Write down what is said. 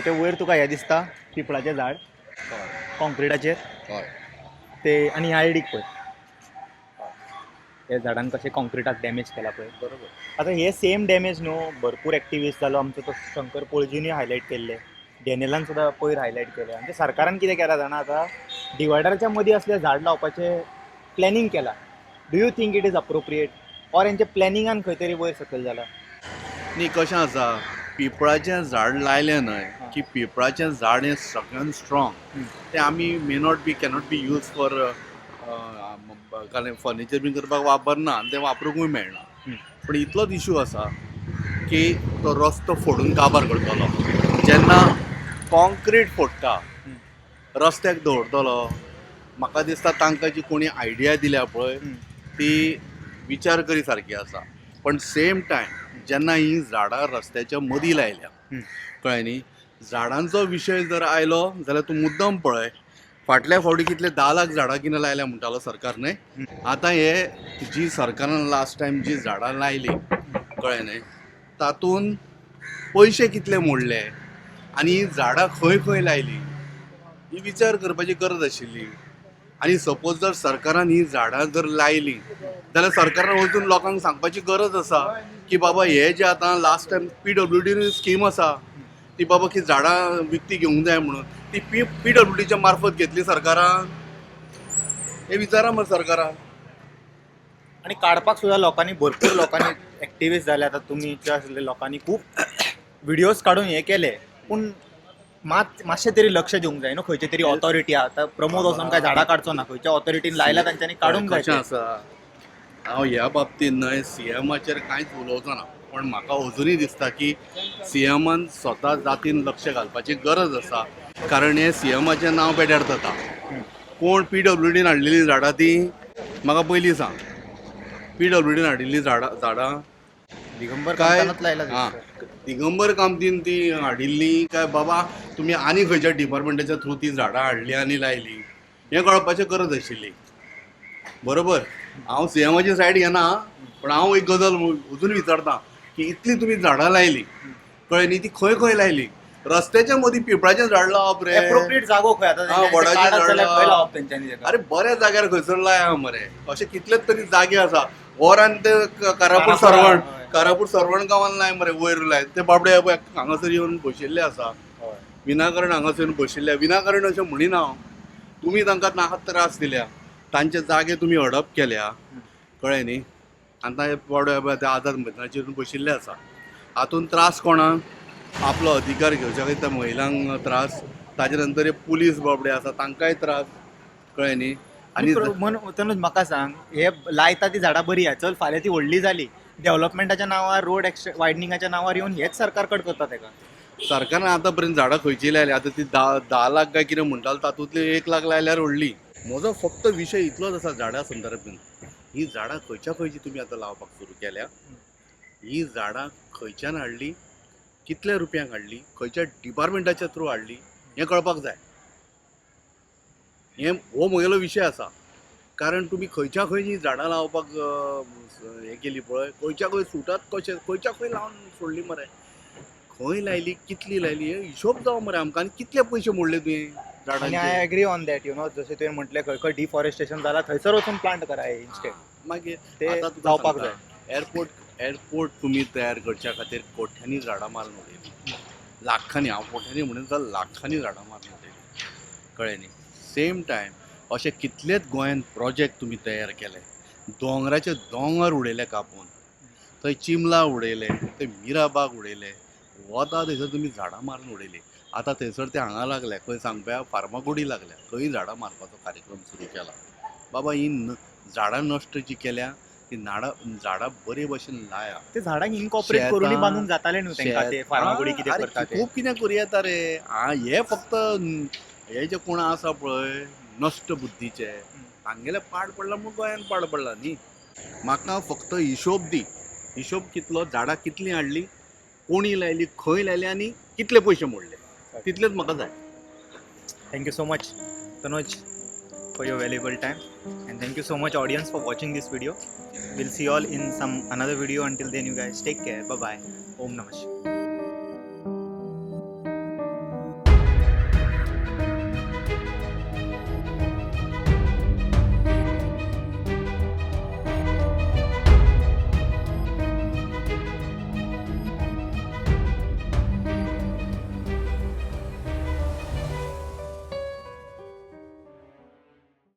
ते वयर तुका हें दिसता पिपळाचें झाड कॉन्क्रिटाचेर ते आनी ह्या आयडीक पळय हे झाडान कशें कॉन्क्रिटाक डॅमेज केला पळय. बरोबर. आतां हे सेम डॅमेज न्हू भरपूर एक्टिविस्ट जालो आमचो तो शंकर पळजीनूय हायलायट केल्ले, डॅनियलान सुद्दां पयर हायलायट केले. म्हणजे सरकारान कितें केलां जाणा आतां डिवायडराच्या मदीं असले झाड लावपाचें प्लॅनिंग केलां. Do you think it is appropriate or हेंच्या प्लॅनिंगान खंय तरी वयर सकयल जाला? न्ही कशें आसा, पिपळाचें झाड लायलें न्हय की पिपळाचें झाड हें सगळ्यान स्ट्रॉंग. तें आमी cannot be use for furniture बी करपाक वापरना आनी तें वापरूंकूय मेळना. पूण इतलोच इशू आसा की तो रस्तो फोडून काबार करतलो. जेन्ना कॉन्क्रीट फोडटा रस्त्याक दवरतलो, म्हाका दिसता तांकां जी कोणी आयडिया दिल्या पळय ती विचार करी सारकी आसा. पण सेम टायम जेन्ना ही झाडां रस्त्याच्या मदीं लायल्या, कळ्ळें न्ही, झाडांचो विशय जर आयलो जाल्यार तूं मुद्दम पळय फाटल्या फावटी कितले 10 लाख झाडां कितें लायल्या म्हणटालो सरकार न्हय. आतां हे जी सरकारान लास्ट टायम जी झाडां लायली, कळ्ळें न्हय, तातूंत पयशे कितले मोडले आनी ही झाडां खंय खंय लायली ही विचार करपाची गरज आशिल्ली. आनी सपोज जर सरकारान ही झाडां जर लायली जाल्यार सरकारान वचून लोकांक सांगपाची गरज आसा की बाबा हे जे आतां लास्ट टायम PWD स्कीम आसा ती बाबा की झाडां विकती घेवंक जाय म्हणून ती PWDच्या मार्फत घेतली सरकारान, हे विचारा मरे सरकारान. आणि काडपाक सुद्दां लोकांनी भरपूर लोकांनी एक्टिविस्ट जाले. आतां तुमीच्या आशिल्ले लोकांनी खूब व्हिडियोज काडून हे केले, पूण मातशें तरी लक्ष दिवंक जाय न्हू. खंयचे तरी ऑथॉरिटी आतां प्रमोद वचून काय झाडां काडचो ना, खंयच्या ऑथॉरिटीन लायल्या तांच्यांनी काडूंक जाय कशें ते. आसा, हांव ह्या बाबतींत न्हय CMाचेर कांयच उलोवचो ना, पण म्हाका अजुनूय दिसता की CMान स्वता जातीन लक्ष घालपाची गरज आसा. कारण हे CMाचें नांव पेड्यार जाता. कोण PWDन हाडलेलीं झाडां ती म्हाका पयलीं सांग. PWDन हाडिल्लीं झाडां दिगंबर काय कामतानच लायला हां दिसता. दिगंबर कामतीन ती हाडिल्ली काय बाबा तुमी आनी खंयच्या डिपार्टमेंटाच्या थ्रू ती झाडां हाडली आनी लायली, हें कळपाची गरज आशिल्ली. बरोबर. हांव CMाची सायड घेना, पण हांव एक गजाल अजून विचारता की इतली तुमी झाडां लायली, कळ्ळें न्ही, ती खंय खंय लायली? रस्त्याच्या मदीं पिपळाचें झाड लावप रे. एप्रोप्रिएट जागो खंय आतां हां, वडाचें काडत झाड जाल्यार खंय लावप. लावप तेंच्यांनी तेका? अरे बऱ्या जाग्यार खंयसर लाया मरे. अशे कितलेच तरी जागे आसा. ओरान ते कारापूर सरवण गांवांत लाय मरे, वयर लाय. ते बाबडे हांगासर येवन बशिल्ले आसा. विनाकारण हांगासर येवन बशिल्ले. विनाकारण अशें म्हणिना हांव. तुमी तांकां नाका त्रास दिल्या, तांचे जागे तुमी हडप केल्या, कळ्ळें न्ही. आतां हे बाबडे ते आझाद मैदानाचेर येवन बशिल्ले आसा. हातूंत त्रास कोणाक? आपलो अधिकार घेवच्या खातीर त्या महिलांक त्रास, ताजे नंतर हे पुलीस बाबडे आसा तांकांय त्रास, कळ्ळें न्ही. आनी तनुज म्हाका सांग, हे लायता ती झाडां बरी आहा, चल फाल्यां ती व्हडली जाली, डेव्हलपमेंटाच्या नांवार रोड वायडनिंगाच्या नांवार येवन हेच सरकार कट करता तेका. सरकारान आतां पर्यंत झाडां खंयची लायल्या? आतां ती 10 लाख काय कितें म्हणटालो तातूंतली 1 लाख लायल्यार व्हडली. म्हजो फक्त विशय इतलोच आसा झाडां संदर्भांत. ही झाडां खंयच्या खंयची तुमी आतां लावपाक सुरू केल्या, ही झाडां खंयच्यान हाडली, कितल्या रुपयांक हाडली, खंयच्या डिपार्टमेंटाच्या थ्रू हाडली, हें कळपाक जाय. हो म्हगेलो विशय आसा. कारण तुमी खंयच्या खंय जी झाडां लावपाक हें केली पळय, खंयच्या खंय सुटात कशें खंयच्या खंय लावन सोडली मरे. खंय लायली, कितली लायली, हे हिशोब जावो मरे आमकां. आनी कितले पयशे मोडले तुवें आनी झाडांचे? I agree on that, you know, जशें तुवें म्हटलें खंय खंय डिफॉरेस्टेशन जालां थंयसर वचून प्लांट करा इन्स्टेड. मागीर ते आतां तुका जावपाक सांगता, एअरपोर्ट तुमी तयार करच्या खातीर कोट्यांनी झाडां मारून उडयली. लाखांनी, हांव कोट्यांनी म्हणून जाल्यार लाखांनी झाडां मारून उडयली, कळ्ळें न्ही. सेम टायम अशे कितलेच गोंयांत प्रोजेक्ट तुमी तयार केले. दोंगराचे दोंगर उडयले कापून, थंय चिमला उडयले, थंय मिराबाग उडयले. वता थंयसर तुमी झाडां मारून उडयली. आतां थंयसर ते हांगा लागल्या, खंय सांगप्या फार्मागुडी लागल्या, थंय झाडां मारपाचो कार्यक्रम सुरू केला. बाबा ही झाडां नश्ट जी केल्या ती झाडां बरे भशेन लाया. ते झाडांक इनकॉर्पोरेट करूनय बांदूंक जातालें न्हू तेंकां, ते फार्मागुडी कितें करता ते. खूब कितें करूं येता रे. हे फक्त हे जे कोण आसा पळय नश्ट बुद्धीचे, तांगेले पाड पडला म्हूण गोंयान पाड पडला न्ही. म्हाका फक्त हिशोब दी. हिशोब कितलो, झाडां कितलीं हाडली, कोणी लायली, खंय लायली आनी कितले पयशे मोडले, तितलेच म्हाका जाय. Thank you so much, Tanuj, for your valuable time, and thank you so much audience for watching this video. We'll see you all in some another video. Until then, you guys take care. Bye bye. Om Namah Shivaya.